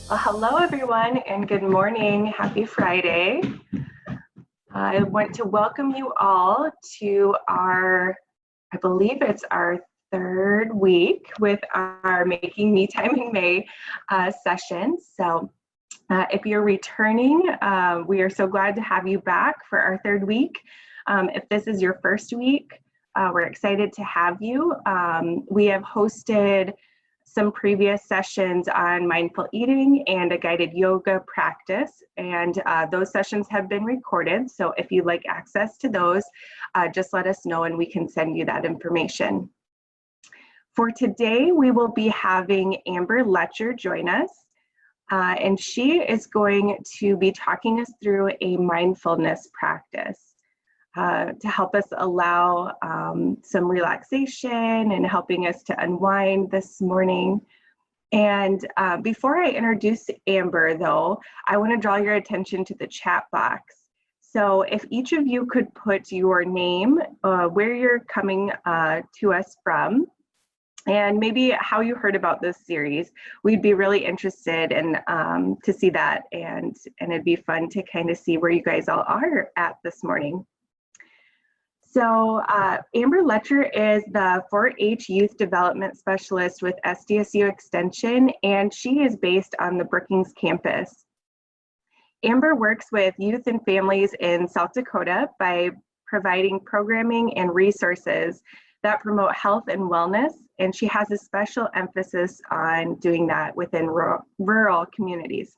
Well, hello everyone and good morning. Happy Friday. I want to welcome you all to I believe it's our third week with our Making Me Time in May session. So if you're returning, we are so glad to have you back for our third week. If this is your first week, we're excited to have you. We have hosted some previous sessions on mindful eating and a guided yoga practice, and those sessions have been recorded. So if you'd like access to those, just let us know and we can send you that information. For today, we will be having Amber Letcher join us, and she is going to be talking us through a mindfulness practice to help us allow some relaxation and helping us to unwind this morning. And before I introduce Amber, though, I want to draw your attention to the chat box. So if each of you could put your name, where you're coming to us from, and maybe how you heard about this series, we'd be really interested in to see that, and it'd be fun to kind of see where you guys all are at this morning. So Amber Letcher is the 4-H Youth Development Specialist with SDSU Extension, and she is based on the Brookings campus. Amber works with youth and families in South Dakota by providing programming and resources that promote health and wellness, and she has a special emphasis on doing that within rural communities.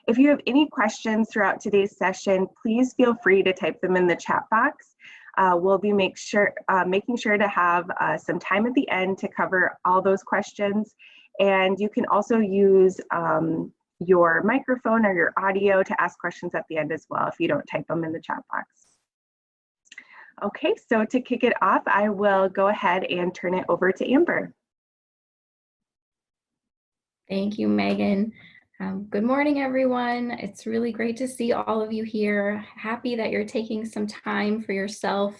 If you have any questions throughout today's session, please feel free to type them in the chat box. We'll be making sure to have some time at the end to cover all those questions. And you can also use your microphone or your audio to ask questions at the end as well if you don't type them in the chat box. Okay, so to kick it off, I will go ahead and turn it over to Amber. Thank you, Megan. Good morning, everyone. It's really great to see all of you here. Happy that you're taking some time for yourself,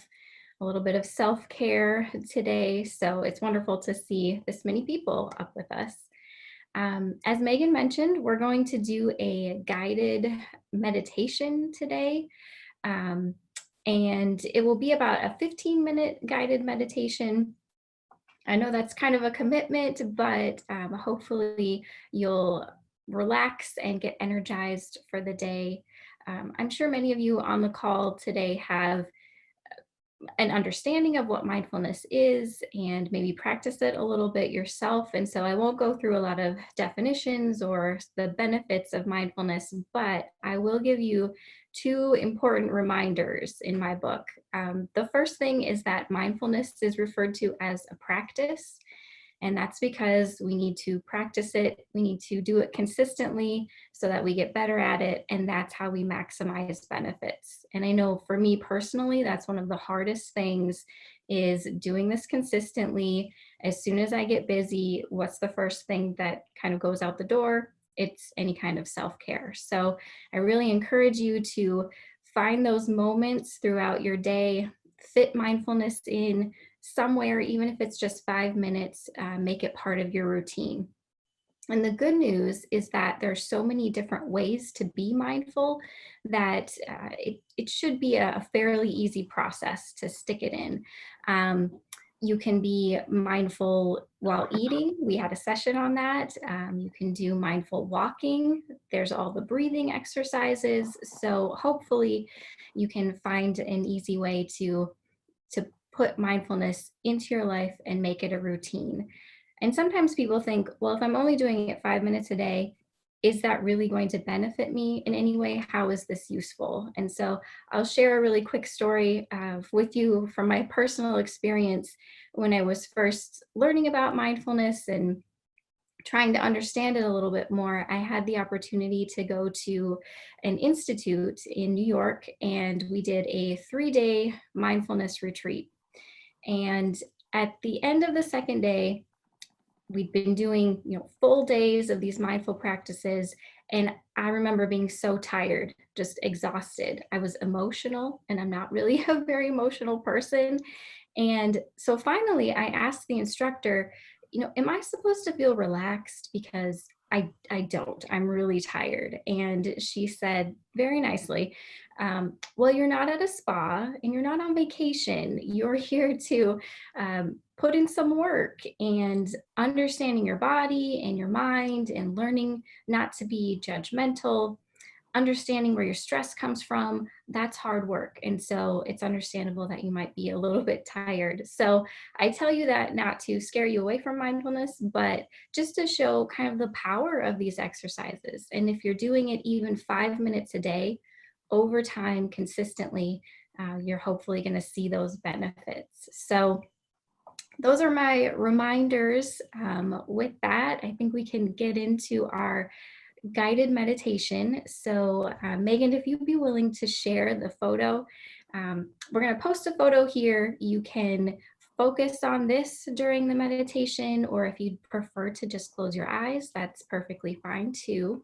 a little bit of self-care today. So it's wonderful to see this many people up with us. As Megan mentioned, we're going to do a guided meditation today. And it will be about a 15-minute guided meditation. I know that's kind of a commitment, but hopefully you'll relax and get energized for the day. I'm sure many of you on the call today have an understanding of what mindfulness is and maybe practice it a little bit yourself. And so I won't go through a lot of definitions or the benefits of mindfulness, but I will give you two important reminders in my book. The first thing is that mindfulness is referred to as a practice. And that's because we need to practice it. We need to do it consistently so that we get better at it. And that's how we maximize benefits. And I know for me personally, that's one of the hardest things is doing this consistently. As soon as I get busy, what's the first thing that kind of goes out the door? It's any kind of self-care. So I really encourage you to find those moments throughout your day, fit mindfulness in somewhere, even if it's just 5 minutes, make it part of your routine. And the good news is that there's so many different ways to be mindful that it should be a fairly easy process to stick it in. You can be mindful while eating. We had a session on that. You can do mindful walking. There's all the breathing exercises. So hopefully you can find an easy way to put mindfulness into your life and make it a routine. And sometimes people think, well, if I'm only doing it 5 minutes a day, is that really going to benefit me in any way? How is this useful? And so I'll share a really quick story with you from my personal experience when I was first learning about mindfulness and trying to understand it a little bit more. I had the opportunity to go to an institute in New York, and we did a 3-day mindfulness retreat. And at the end of the second day, we'd been doing, full days of these mindful practices. And I remember being so tired, just exhausted. I was emotional, and I'm not really a very emotional person. And so finally I asked the instructor, am I supposed to feel relaxed? Because I don't, I'm really tired. And she said very nicely, well, you're not at a spa and you're not on vacation. You're here to put in some work and understanding your body and your mind and learning not to be judgmental, understanding where your stress comes from. That's hard work. And so it's understandable that you might be a little bit tired. So I tell you that not to scare you away from mindfulness, but just to show kind of the power of these exercises. And if you're doing it even 5 minutes a day, over time, consistently, you're hopefully going to see those benefits. So those are my reminders. With that, I think we can get into our guided meditation. So Megan, if you'd be willing to share the photo, we're going to post a photo here. You can focus on this during the meditation, or if you'd prefer to just close your eyes, that's perfectly fine too.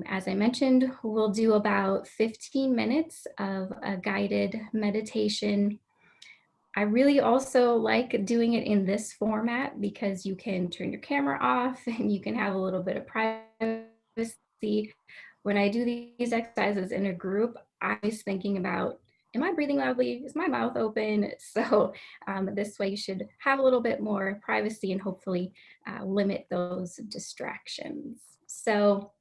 As I mentioned, we'll do about 15 minutes of a guided meditation. I really also like doing it in this format because you can turn your camera off and you can have a little bit of privacy. When I do these exercises in a group, I'm always thinking about, am I breathing loudly? Is my mouth open? So this way you should have a little bit more privacy and hopefully limit those distractions. So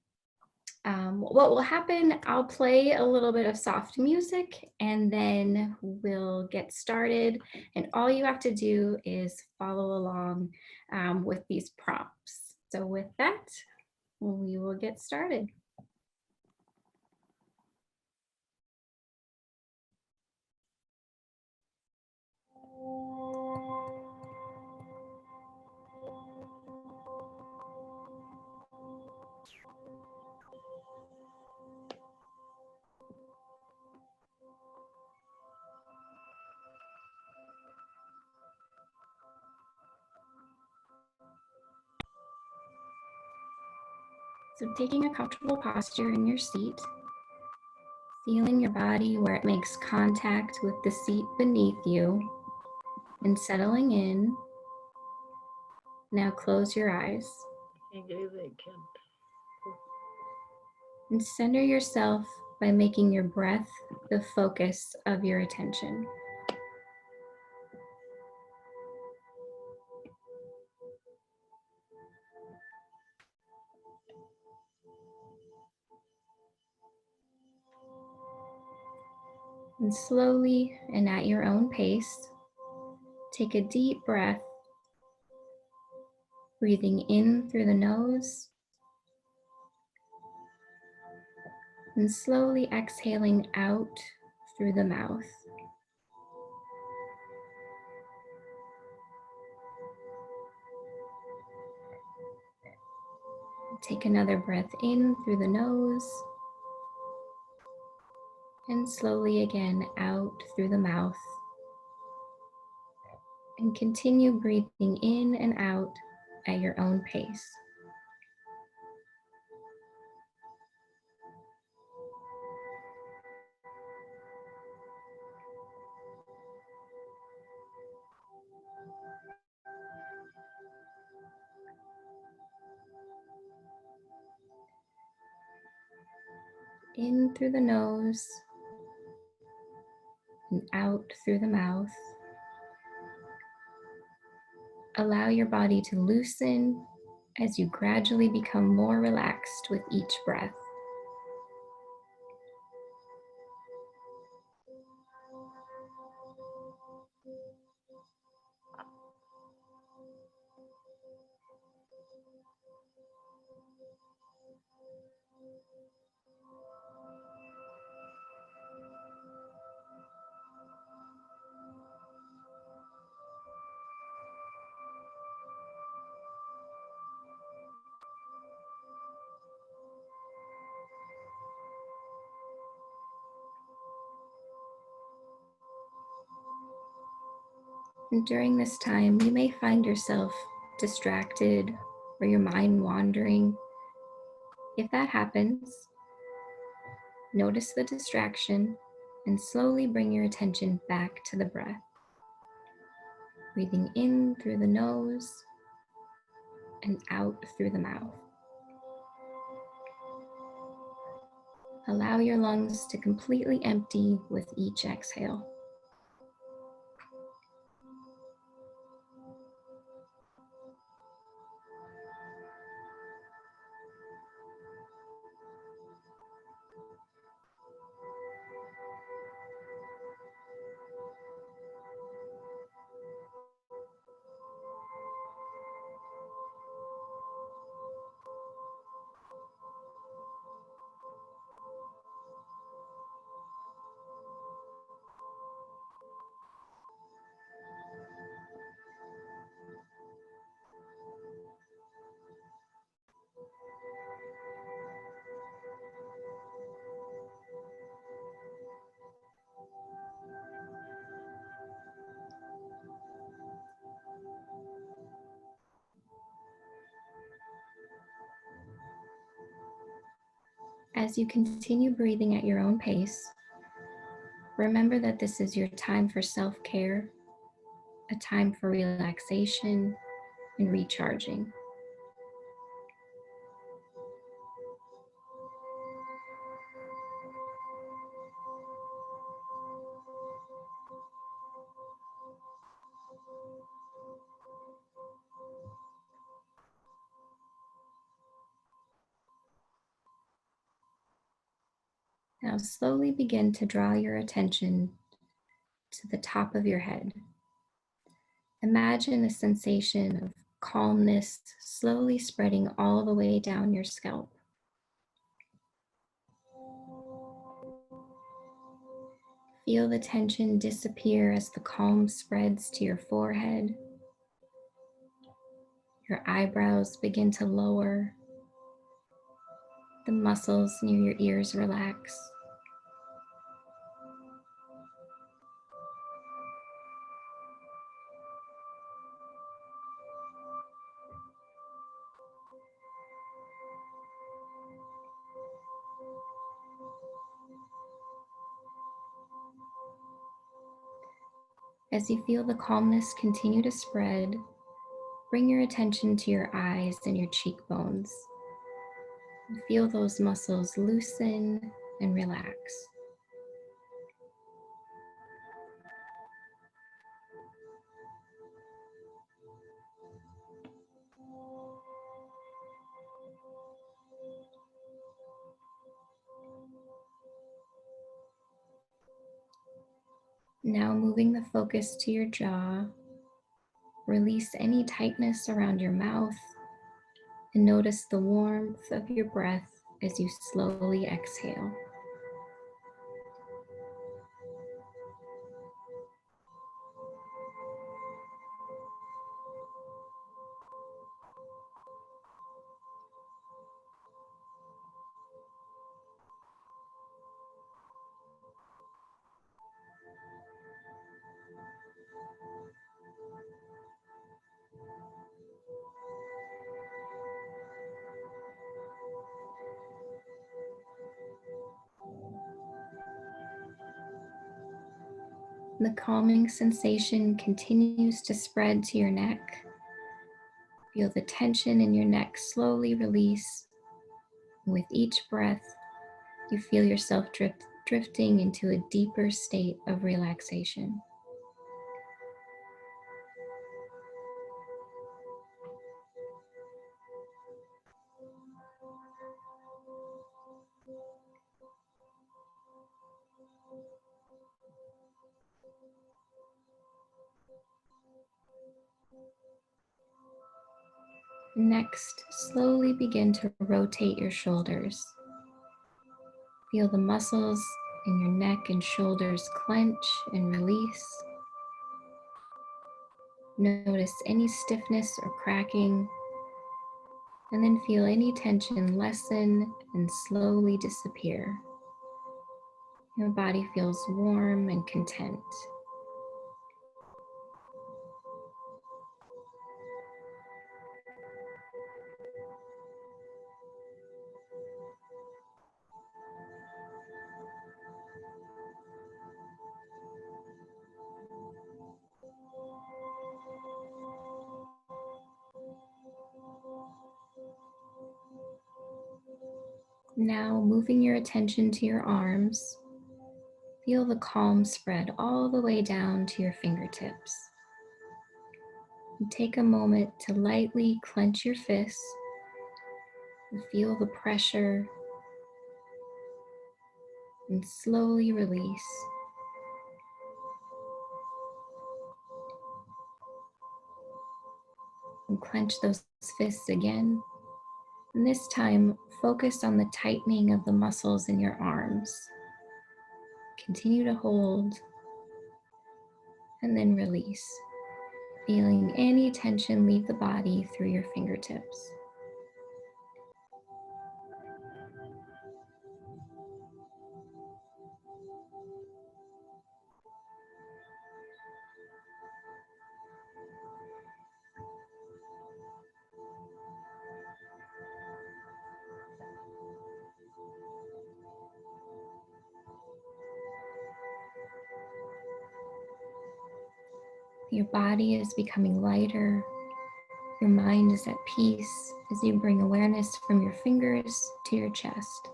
what will happen, I'll play a little bit of soft music and then we'll get started. And all you have to do is follow along with these prompts. So with that, we will get started. So taking a comfortable posture in your seat, feeling your body where it makes contact with the seat beneath you, and settling in. Now close your eyes. And center yourself by making your breath the focus of your attention. And slowly and at your own pace, take a deep breath, breathing in through the nose and slowly exhaling out through the mouth. Take another breath in through the nose and slowly again out through the mouth. And continue breathing in and out at your own pace. In through the nose and out through the mouth. Allow your body to loosen as you gradually become more relaxed with each breath. And during this time, you may find yourself distracted or your mind wandering. If that happens, notice the distraction and slowly bring your attention back to the breath. Breathing in through the nose and out through the mouth. Allow your lungs to completely empty with each exhale. As you continue breathing at your own pace, remember that this is your time for self-care, a time for relaxation and recharging. Now slowly begin to draw your attention to the top of your head. Imagine a sensation of calmness slowly spreading all the way down your scalp. Feel the tension disappear as the calm spreads to your forehead. Your eyebrows begin to lower. The muscles near your ears relax. As you feel the calmness continue to spread, bring your attention to your eyes and your cheekbones. Feel those muscles loosen and relax. Now moving the focus to your jaw, release any tightness around your mouth and notice the warmth of your breath as you slowly exhale. The calming sensation continues to spread to your neck. Feel the tension in your neck slowly release. With each breath, you feel yourself drifting into a deeper state of relaxation. Next, slowly begin to rotate your shoulders. Feel the muscles in your neck and shoulders clench and release. Notice any stiffness or cracking, and then feel any tension lessen and slowly disappear. Your body feels warm and content. Now moving your attention to your arms, feel the calm spread all the way down to your fingertips. And take a moment to lightly clench your fists and feel the pressure and slowly release. And clench those fists again. And this time, focus on the tightening of the muscles in your arms. Continue to hold and then release, feeling any tension leave the body through your fingertips. Your body is becoming lighter. Your mind is at peace as you bring awareness from your fingers to your chest.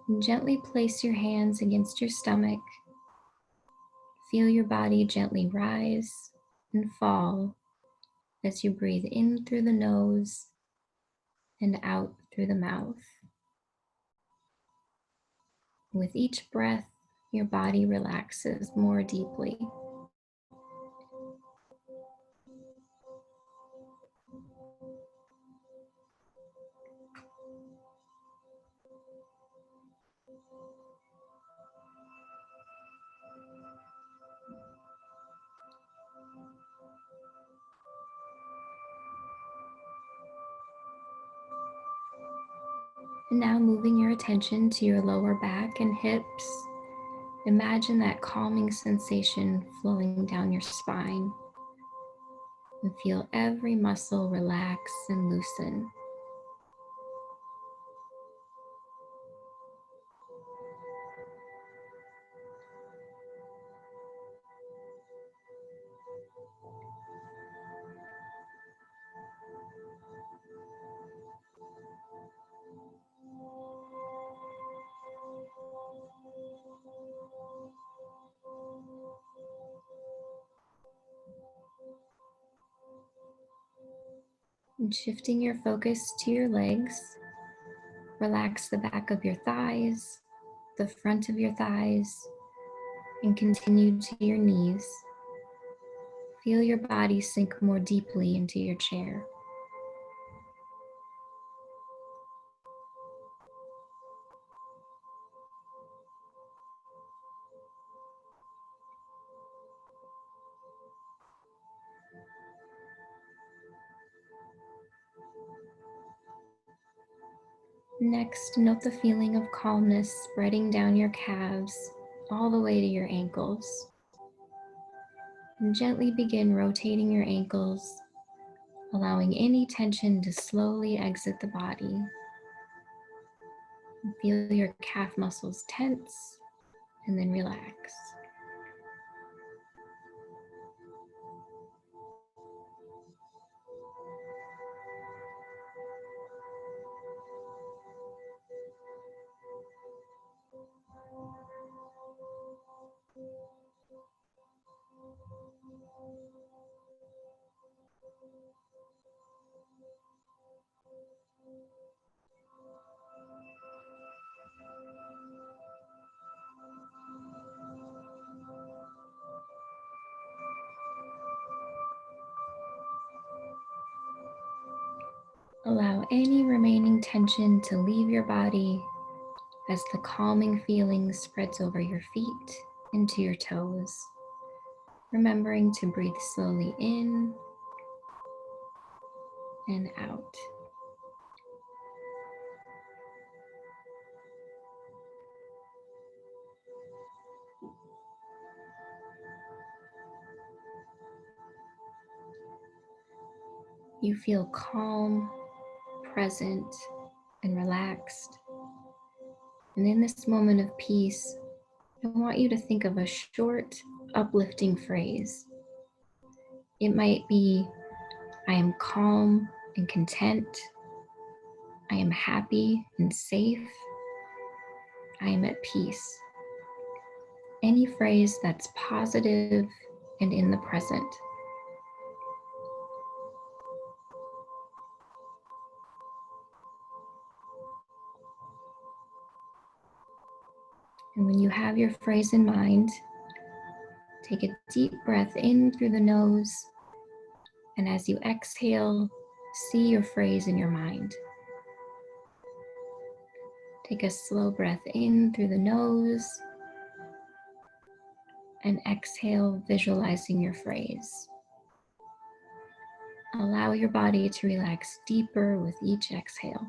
And gently place your hands against your stomach. Feel your body gently rise and fall as you breathe in through the nose and out through the mouth. With each breath, your body relaxes more deeply. And now moving your attention to your lower back and hips, imagine that calming sensation flowing down your spine. And feel every muscle relax and loosen. And shifting your focus to your legs, relax the back of your thighs, the front of your thighs, and continue to your knees. Feel your body sink more deeply into your chair. Next, note the feeling of calmness spreading down your calves all the way to your ankles. And gently begin rotating your ankles, allowing any tension to slowly exit the body. And feel your calf muscles tense and then relax. Allow any remaining tension to leave your body as the calming feeling spreads over your feet into your toes. Remembering to breathe slowly in and out. You feel calm, present, and relaxed. And in this moment of peace, I want you to think of a short, uplifting phrase. It might be, I am calm and content. I am happy and safe. I am at peace. Any phrase that's positive and in the present. And when you have your phrase in mind, take a deep breath in through the nose. And as you exhale, see your phrase in your mind. Take a slow breath in through the nose and exhale, visualizing your phrase. Allow your body to relax deeper with each exhale.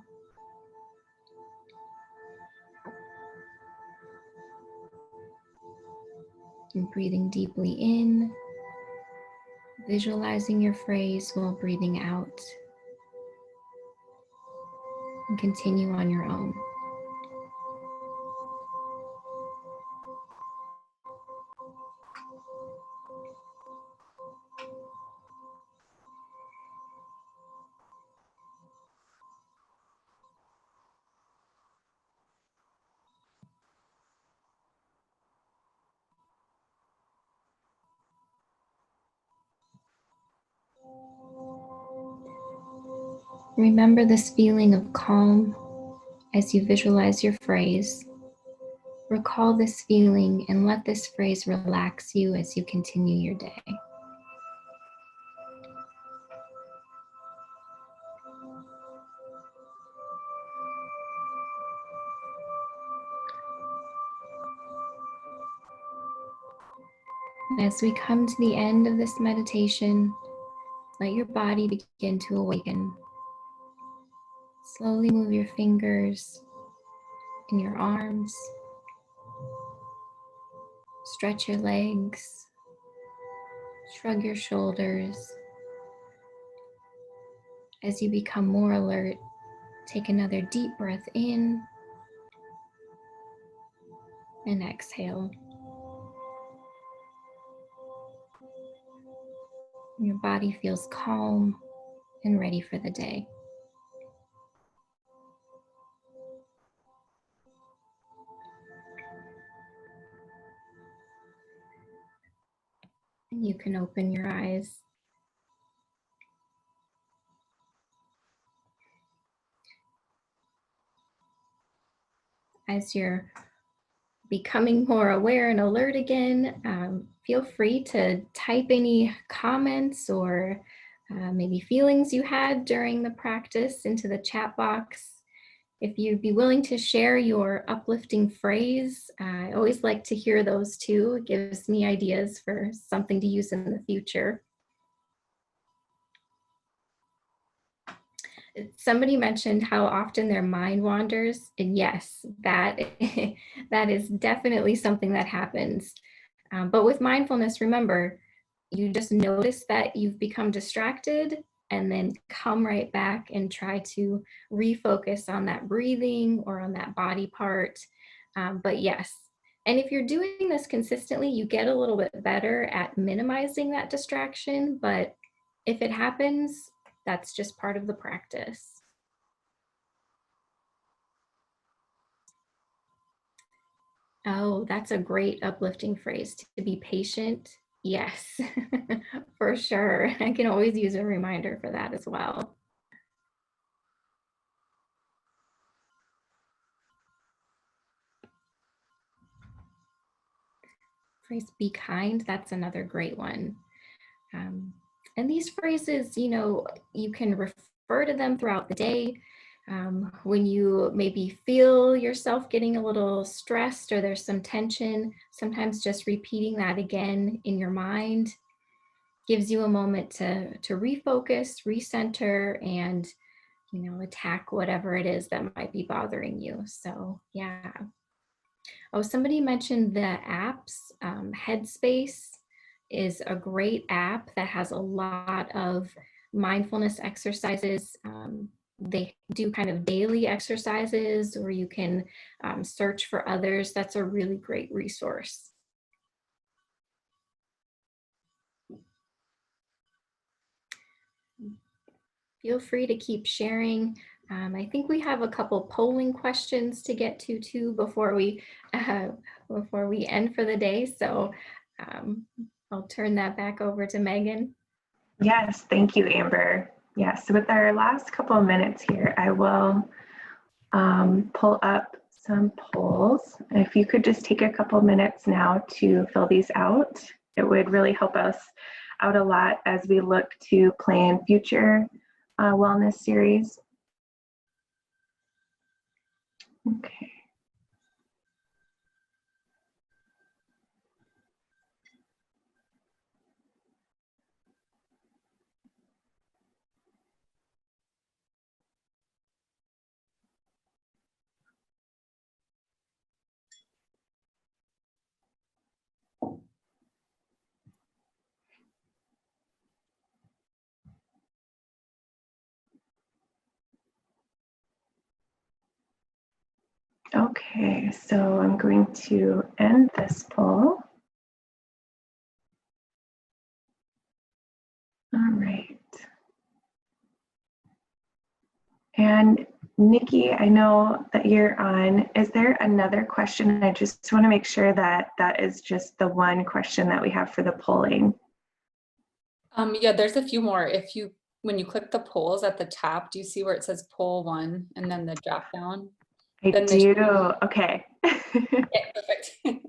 And breathing deeply in, visualizing your phrase while breathing out. And continue on your own. Remember this feeling of calm as you visualize your phrase. Recall this feeling and let this phrase relax you as you continue your day. As we come to the end of this meditation, let your body begin to awaken. Slowly move your fingers and your arms. Stretch your legs. Shrug your shoulders. As you become more alert, take another deep breath in and exhale. Your body feels calm and ready for the day. And you can open your eyes. As you're becoming more aware and alert again, feel free to type any comments or maybe feelings you had during the practice into the chat box. If you'd be willing to share your uplifting phrase, I always like to hear those too. It gives me ideas for something to use in the future. Somebody mentioned how often their mind wanders, and yes, that is definitely something that happens. But with mindfulness, remember, you just notice that you've become distracted and then come right back and try to refocus on that breathing or on that body part. But yes, and if you're doing this consistently, you get a little bit better at minimizing that distraction. But if it happens, that's just part of the practice. Oh, that's a great uplifting phrase, to be patient. Yes, for sure. I can always use a reminder for that as well. Phrase, be kind, that's another great one. And these phrases, you can refer to them throughout the day. When you maybe feel yourself getting a little stressed or there's some tension, sometimes just repeating that again in your mind gives you a moment to refocus, recenter, and attack whatever it is that might be bothering you. So yeah. Oh, somebody mentioned the apps. Headspace is a great app that has a lot of mindfulness exercises. They do kind of daily exercises, or you can search for others. That's a really great resource. Feel free to keep sharing I think we have a couple polling questions to get to too before we end for the day. So I'll turn that back over to Megan. Yes, thank you, Amber. Yes, with our last couple of minutes here, I will pull up some polls. If you could just take a couple minutes now to fill these out, it would really help us out a lot as we look to plan future wellness series. Okay. Okay, so I'm going to end this poll. All right. And Nikki, I know that you're on. Is there another question? I just want to make sure that that is just the one question that we have for the polling. Yeah, there's a few more. When you click the polls at the top, do you see where it says poll 1 and then the drop down? I do. Okay. Yeah, perfect.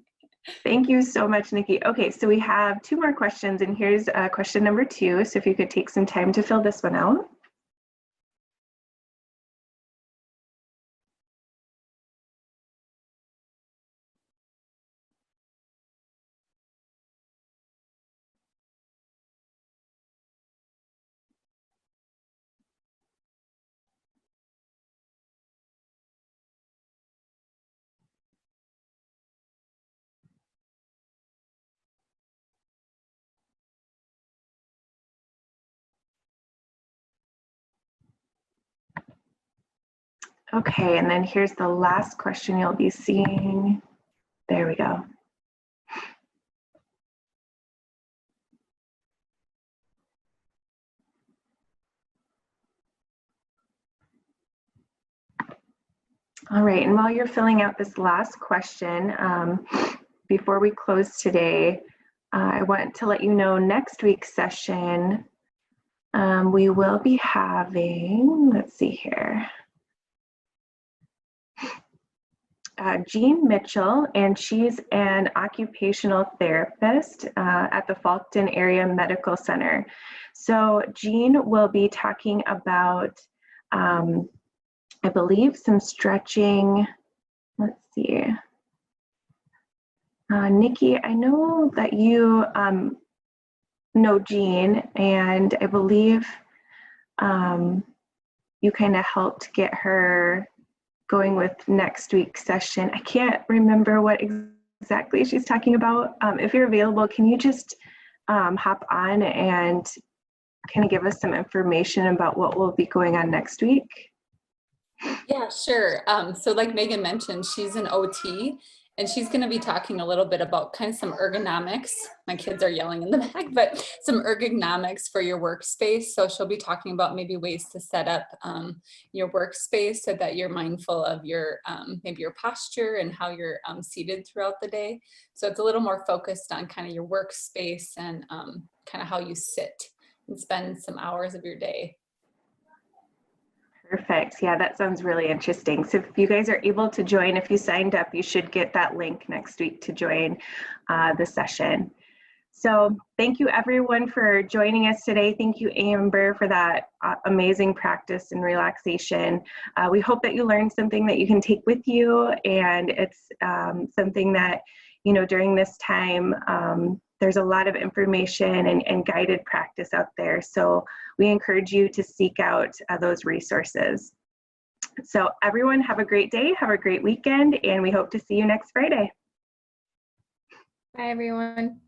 Thank you so much, Nikki. Okay, so we have 2 more questions, and here's question number 2. So if you could take some time to fill this one out. Okay, and then here's the last question you'll be seeing. There we go. All right, and while you're filling out this last question, before we close today, I want to let you know next week's session, we will be having, let's see here, Jean Mitchell, and she's an occupational therapist at the Falkton Area Medical Center. So Jean will be talking about, I believe, some stretching. Let's see. Nikki, I know that you know Jean, and I believe you kind of helped get her going with next week's session. I can't remember what exactly she's talking about. If you're available, can you just hop on and kind of give us some information about what will be going on next week? Yeah, sure. So like Megan mentioned, she's an OT, and she's going to be talking a little bit about kind of some ergonomics. My kids are yelling in the back, but some ergonomics for your workspace. So she'll be talking about maybe ways to set up your workspace so that you're mindful of your maybe your posture and how you're seated throughout the day. So it's a little more focused on kind of your workspace and kind of how you sit and spend some hours of your day. Perfect. Yeah, that sounds really interesting. So if you guys are able to join, if you signed up, you should get that link next week to join the session. So thank you everyone for joining us today. Thank you, Amber, for that amazing practice and relaxation. We hope that you learned something that you can take with you, and it's something that, you know, during this time, there's a lot of information and guided practice out there. So we encourage you to seek out those resources. So everyone have a great day, have a great weekend, and we hope to see you next Friday. Bye, everyone.